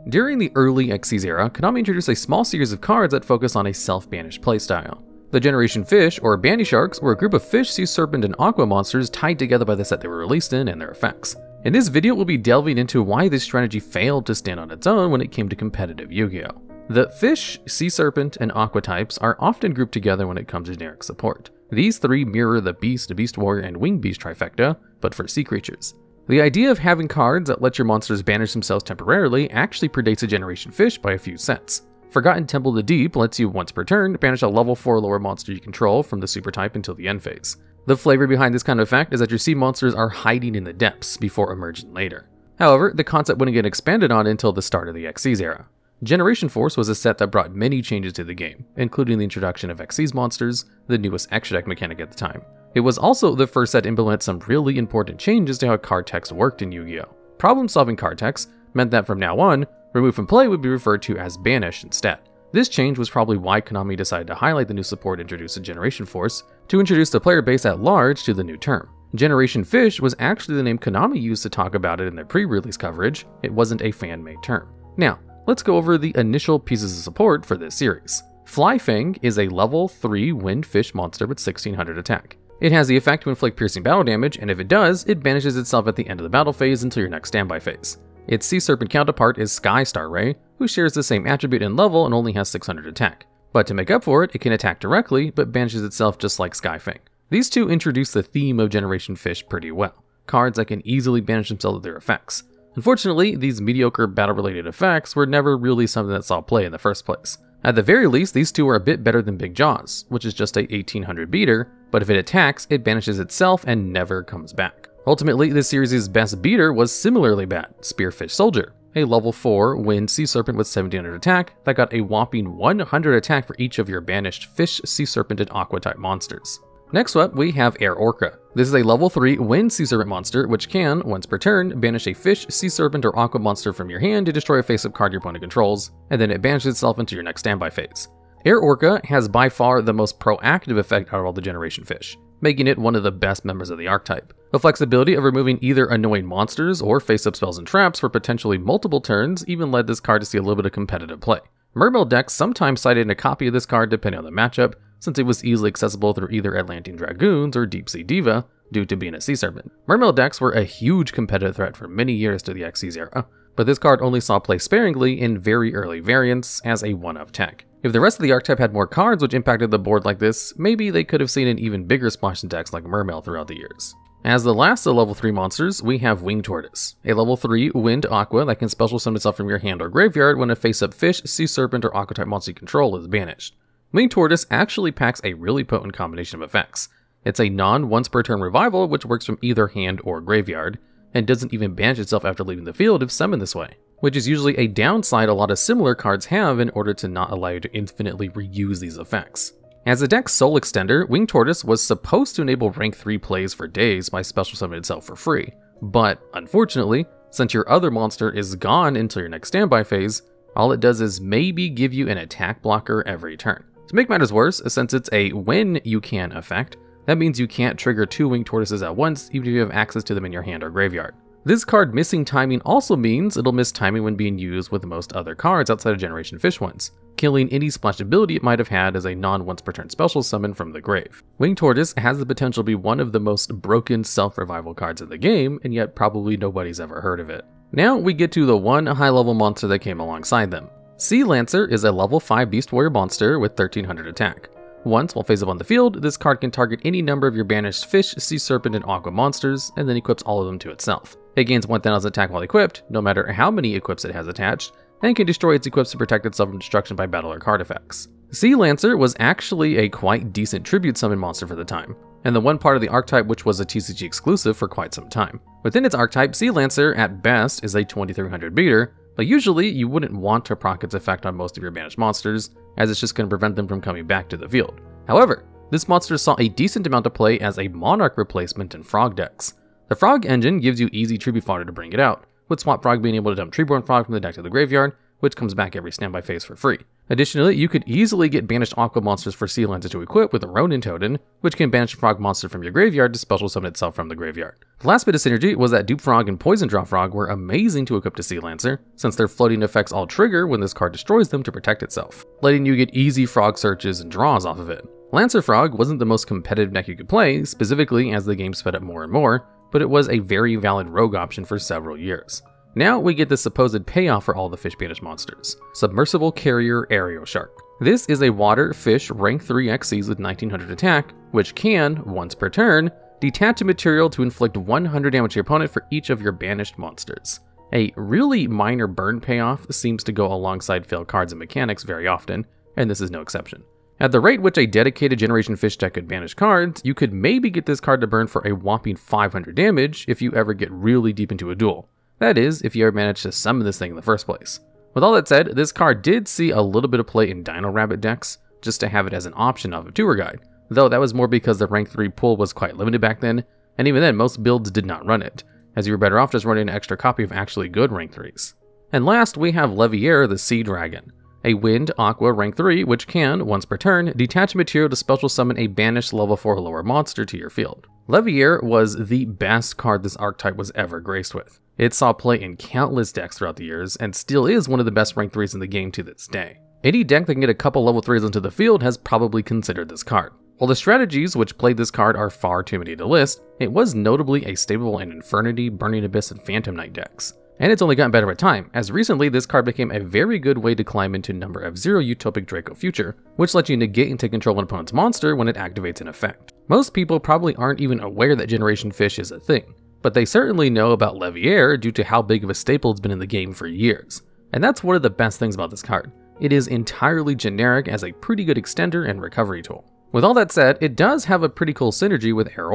During the early Xyz era, Konami introduced a small series of cards that focus on a self-banish playstyle. The Generation Fish, or Banisharks, were a group of fish, sea serpent, and aqua monsters tied together by the set they were released in and their effects. In this video, we'll be delving into why this strategy failed to stand on its own when it came to competitive Yu-Gi-Oh! The fish, sea serpent, and aqua types are often grouped together when it comes to generic support. These three mirror the beast, beast warrior, and winged beast trifecta, but for sea creatures. The idea of having cards that let your monsters banish themselves temporarily actually predates a Generation Fish by a few sets. Forgotten Temple of the Deep lets you once per turn banish a level 4 lower monster you control from the super type until the end phase. The flavor behind this kind of effect is that your sea monsters are hiding in the depths before emerging later. However, the concept wouldn't get expanded on until the start of the Xyz era. Generation Force was a set that brought many changes to the game, including the introduction of Xyz monsters, the newest extra deck mechanic at the time. It was also the first set to implement some really important changes to how card text worked in Yu-Gi-Oh! Problem-solving card text meant that from now on, remove from play would be referred to as banish instead. This change was probably why Konami decided to highlight the new support introduced in Generation Force to introduce the player base at large to the new term. Generation Fish was actually the name Konami used to talk about it in their pre-release coverage. It wasn't a fan-made term. Now, let's go over the initial pieces of support for this series. Fly Fang is a level 3 wind fish monster with 1600 attack. It has the effect to inflict piercing battle damage, and if it does, it banishes itself at the end of the battle phase until your next standby phase. Its Sea Serpent counterpart is Sky Star Ray, who shares the same attribute and level and only has 600 attack. But to make up for it, it can attack directly, but banishes itself just like Sky Fang. These two introduce the theme of Generation Fish pretty well. Cards that can easily banish themselves with their effects. Unfortunately, these mediocre battle-related effects were never really something that saw play in the first place. At the very least, these two are a bit better than Big Jaws, which is just a 1800 beater, but if it attacks, it banishes itself and never comes back. Ultimately, this series' best beater was similarly bad, Spearfish Soldier, a level 4 wind sea serpent with 1700 attack that got a whopping 100 attack for each of your banished fish, sea serpent, and aqua type monsters. Next up, we have Air Orca. This is a level 3 wind sea serpent monster which can, once per turn, banish a fish, sea serpent, or aqua monster from your hand to destroy a face-up card your opponent controls, and then it banishes itself into your next standby phase. Air Orca has by far the most proactive effect out of all the Generation Fish, making it one of the best members of the archetype. The flexibility of removing either annoying monsters or face-up spells and traps for potentially multiple turns even led this card to see a little bit of competitive play. Mermail decks sometimes cited a copy of this card depending on the matchup, since it was easily accessible through either Atlantean Dragoons or Deep Sea Diva, due to being a sea serpent. Mermail decks were a huge competitive threat for many years to the Xyz era, but this card only saw play sparingly in very early variants as a one-of tech. If the rest of the archetype had more cards which impacted the board like this, maybe they could have seen an even bigger splash in decks like Mermail throughout the years. As the last of level 3 monsters, we have Winged Tortoise, a level 3 wind aqua that can special summon itself from your hand or graveyard when a face-up fish, sea serpent, or aqua type monster you control is banished. Winged Tortoise actually packs a really potent combination of effects. It's a non-once per turn revival which works from either hand or graveyard, and doesn't even banish itself after leaving the field if summoned this way, which is usually a downside a lot of similar cards have in order to not allow you to infinitely reuse these effects. As a deck's soul extender, Winged Tortoise was supposed to enable rank 3 plays for days by special summoning itself for free, but unfortunately, since your other monster is gone until your next standby phase, all it does is maybe give you an attack blocker every turn. To make matters worse, since it's a when you can effect, that means you can't trigger 2 Winged Tortoises at once even if you have access to them in your hand or graveyard. This card missing timing also means it'll miss timing when being used with most other cards outside of Generation Fish ones, killing any splash ability it might have had as a non-once per turn special summon from the grave. Winged Tortoise has the potential to be one of the most broken self-revival cards in the game, and yet probably nobody's ever heard of it. Now we get to the one high-level monster that came alongside them. Sea Lancer is a level 5 Beast Warrior monster with 1300 attack. Once, while face up on the field, this card can target any number of your banished fish, sea serpent, and aqua monsters, and then equips all of them to itself. It gains 1000 attack while equipped, no matter how many equips it has attached, and can destroy its equips to protect itself from destruction by battle or card effects. Sea Lancer was actually a quite decent tribute summon monster for the time, and the one part of the archetype which was a TCG exclusive for quite some time. Within its archetype, Sea Lancer at best is a 2300 beater, but usually you wouldn't want to proc its effect on most of your banished monsters, as it's just going to prevent them from coming back to the field. However, this monster saw a decent amount of play as a Monarch replacement in Frog decks. The Frog engine gives you easy tribute fodder to bring it out, with Swap Frog being able to dump Treeborn Frog from the deck to the graveyard, which comes back every standby phase for free. Additionally, you could easily get banished Aqua monsters for Sea Lancer to equip with a Ronin Totem, which can banish a frog monster from your graveyard to special summon itself from the graveyard. The last bit of synergy was that Dupe Frog and Poison Draw Frog were amazing to equip to Sea Lancer, since their floating effects all trigger when this card destroys them to protect itself, letting you get easy frog searches and draws off of it. Lancer Frog wasn't the most competitive deck you could play, specifically as the game sped up more and more, but it was a very valid rogue option for several years. Now we get the supposed payoff for all the fish banished monsters. Submersible Carrier Aerial Shark. This is a water fish rank 3 Xyz with 1900 attack, which can, once per turn, detach a material to inflict 100 damage to your opponent for each of your banished monsters. A really minor burn payoff seems to go alongside failed cards and mechanics very often, and this is no exception. At the rate which a dedicated Generation Fish deck could banish cards, you could maybe get this card to burn for a whopping 500 damage if you ever get really deep into a duel. That is, if you ever manage to summon this thing in the first place. With all that said, this card did see a little bit of play in Dino Rabbit decks, just to have it as an option off of Tour Guide, though that was more because the rank 3 pool was quite limited back then, and even then most builds did not run it, as you were better off just running an extra copy of actually good rank 3s. And last, we have Leviair the Sea Dragon, a wind aqua rank 3 which can, once per turn, detach material to special summon a banished level 4 or lower monster to your field. Leviair was the best card this archetype was ever graced with. It saw play in countless decks throughout the years, and still is one of the best rank 3s in the game to this day. Any deck that can get a couple level 3s into the field has probably considered this card. While the strategies which played this card are far too many to list, it was notably a staple in Infernity, Burning Abyss, and Phantom Knight decks. And it's only gotten better with time, as recently this card became a very good way to climb into number F0 Utopic Draco Future, which lets you negate and take control of an opponent's monster when it activates in effect. Most people probably aren't even aware that Generation Fish is a thing, but they certainly know about Leviair due to how big of a staple it's been in the game for years. And that's one of the best things about this card. It is entirely generic as a pretty good extender and recovery tool. With all that said, it does have a pretty cool synergy with Air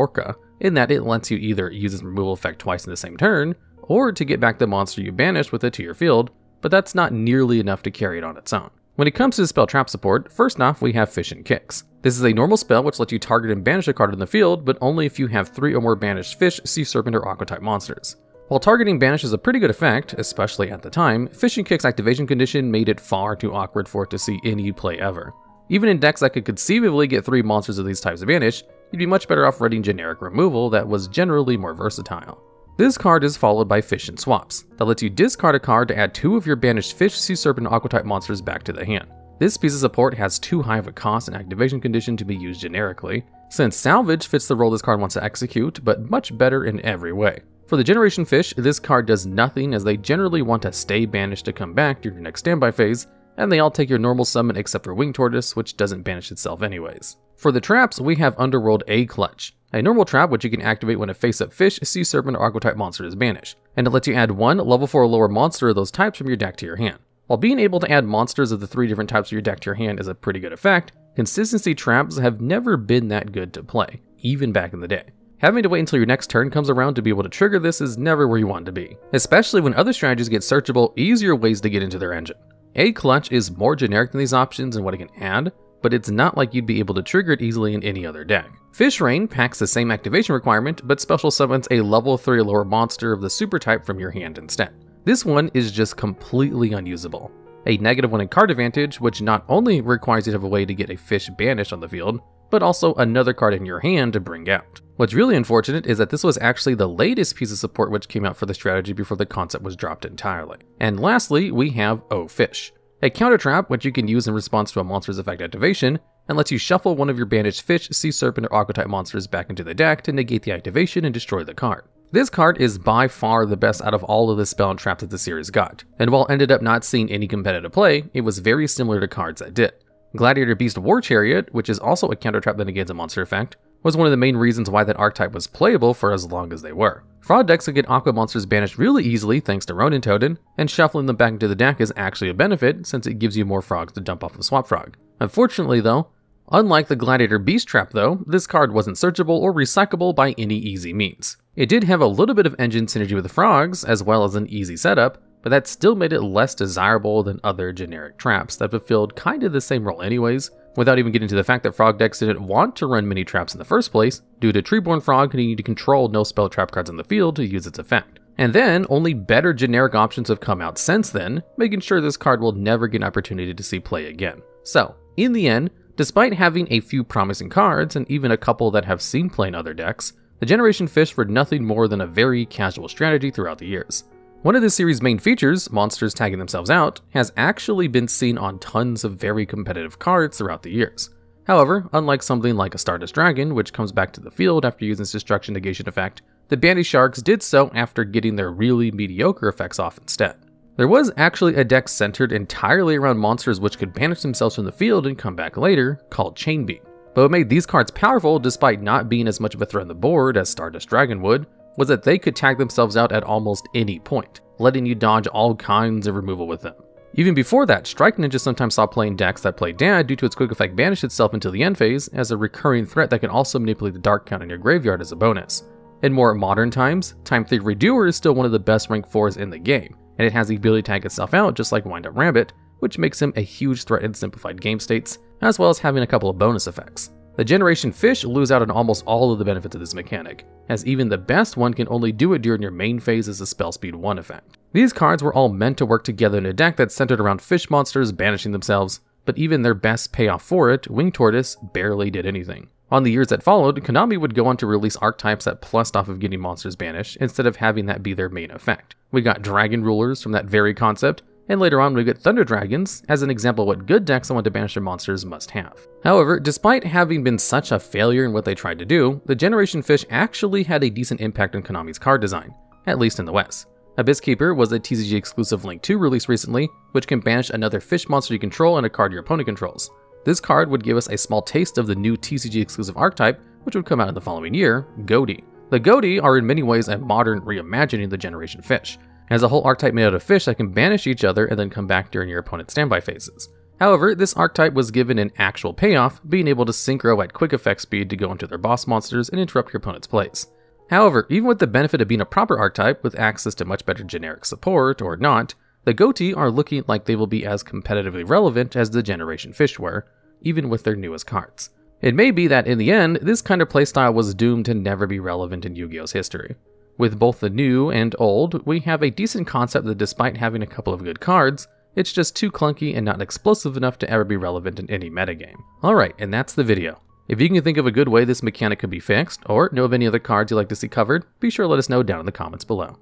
in that it lets you either use its removal effect twice in the same turn, or to get back the monster you banished with it to your field, but that's not nearly enough to carry it on its own. When it comes to spell trap support, first off we have Fish and Kicks. This is a normal spell which lets you target and banish a card in the field, but only if you have 3 or more banished fish, sea serpent, or aqua type monsters. While targeting banish is a pretty good effect, especially at the time, Fish and Kick's activation condition made it far too awkward for it to see any play ever. Even in decks that could conceivably get 3 monsters of these types of banish, you'd be much better off running generic removal that was generally more versatile. This card is followed by Fish and Swaps, that lets you discard a card to add 2 of your banished fish, sea serpent, and aqua type monsters back to the hand. This piece of support has too high of a cost and activation condition to be used generically, since Salvage fits the role this card wants to execute, but much better in every way. For the Generation Fish, this card does nothing as they generally want to stay banished to come back during your next standby phase, and they all take your normal summon except for Winged Tortoise, which doesn't banish itself anyways. For the traps, we have Underworld A Clutch, a normal trap which you can activate when a face-up fish, sea serpent, or aqua type monster is banished, and it lets you add 1 level 4 or lower monster of those types from your deck to your hand. While being able to add monsters of the 3 different types of your deck to your hand is a pretty good effect, consistency traps have never been that good to play, even back in the day. Having to wait until your next turn comes around to be able to trigger this is never where you want to be, especially when other strategies get searchable, easier ways to get into their engine. A Clutch is more generic than these options and what it can add, but it's not like you'd be able to trigger it easily in any other deck. Fish Rain packs the same activation requirement, but special summons a level 3 or lower monster of the super type from your hand instead. This one is just completely unusable. A -1 in card advantage, which not only requires you to have a way to get a fish banished on the field, but also another card in your hand to bring out. What's really unfortunate is that this was actually the latest piece of support which came out for the strategy before the concept was dropped entirely. And lastly, we have O Fish, a counter trap which you can use in response to a monster's effect activation, and lets you shuffle one of your banished fish, sea serpent, or aqua type monsters back into the deck to negate the activation and destroy the card. This card is by far the best out of all of the spell and traps that the series got, and while ended up not seeing any competitive play, it was very similar to cards that did. Gladiator Beast War Chariot, which is also a counter trap that negates a monster effect, was one of the main reasons why that archetype was playable for as long as they were. Fraud decks can get aqua monsters banished really easily thanks to Ronin Totem, and shuffling them back into the deck is actually a benefit since it gives you more frogs to dump off of Swap Frog. Unfortunately though, unlike the Gladiator Beast trap though, this card wasn't searchable or recyclable by any easy means. It did have a little bit of engine synergy with the frogs, as well as an easy setup, but that still made it less desirable than other generic traps that fulfilled kind of the same role anyways, without even getting to the fact that frog decks didn't want to run mini traps in the first place, due to Treeborn Frog needing to control no spell trap cards on the field to use its effect. And then, only better generic options have come out since then, making sure this card will never get an opportunity to see play again. So, in the end, despite having a few promising cards, and even a couple that have seen play in other decks, the Generation Fish were nothing more than a very casual strategy throughout the years. One of this series' main features, monsters tagging themselves out, has actually been seen on tons of very competitive cards throughout the years. However, unlike something like a Stardust Dragon, which comes back to the field after using its Destruction Negation effect, the Banisharks did so after getting their really mediocre effects off instead. There was actually a deck centered entirely around monsters which could banish themselves from the field and come back later, called Chain Beat. But what made these cards powerful despite not being as much of a threat on the board as Stardust Dragon would, was that they could tag themselves out at almost any point, letting you dodge all kinds of removal with them. Even before that, Strike Ninja sometimes saw play in decks that played Dad due to its quick effect banish itself until the end phase as a recurring threat that can also manipulate the dark count in your graveyard as a bonus. In more modern times, Time Thief Redoer is still one of the best rank 4s in the game, and it has the ability to tag itself out just like Wind Up Rabbit, which makes him a huge threat in simplified game states, as well as having a couple of bonus effects. The Generation Fish lose out on almost all of the benefits of this mechanic, as even the best one can only do it during your main phase as a Spell Speed 1 effect. These cards were all meant to work together in a deck that's centered around fish monsters banishing themselves, but even their best payoff for it, Winged Tortoise, barely did anything. On the years that followed, Konami would go on to release archetypes that plussed off of getting monsters banished instead of having that be their main effect. We got Dragon Rulers from that very concept, and later on we get Thunder Dragons as an example of what good decks that want to banish their monsters must have. However, despite having been such a failure in what they tried to do, the Generation Fish actually had a decent impact on Konami's card design, at least in the West. Abyss Keeper was a TCG exclusive Link 2 release recently, which can banish another fish monster you control and a card your opponent controls. This card would give us a small taste of the new TCG exclusive archetype, which would come out in the following year, Goatee. The Goatee are in many ways a modern reimagining of the Generation Fish, as a whole archetype made out of fish that can banish each other and then come back during your opponent's standby phases. However, this archetype was given an actual payoff, being able to synchro at quick effect speed to go into their boss monsters and interrupt your opponent's plays. However, even with the benefit of being a proper archetype with access to much better generic support, or not, the Goatee are looking like they will be as competitively relevant as the Generation Fish were, even with their newest cards. It may be that in the end, this kind of playstyle was doomed to never be relevant in Yu-Gi-Oh's history. With both the new and old, we have a decent concept that despite having a couple of good cards, it's just too clunky and not explosive enough to ever be relevant in any metagame. Alright, and that's the video. If you can think of a good way this mechanic could be fixed, or know of any other cards you'd like to see covered, be sure to let us know down in the comments below.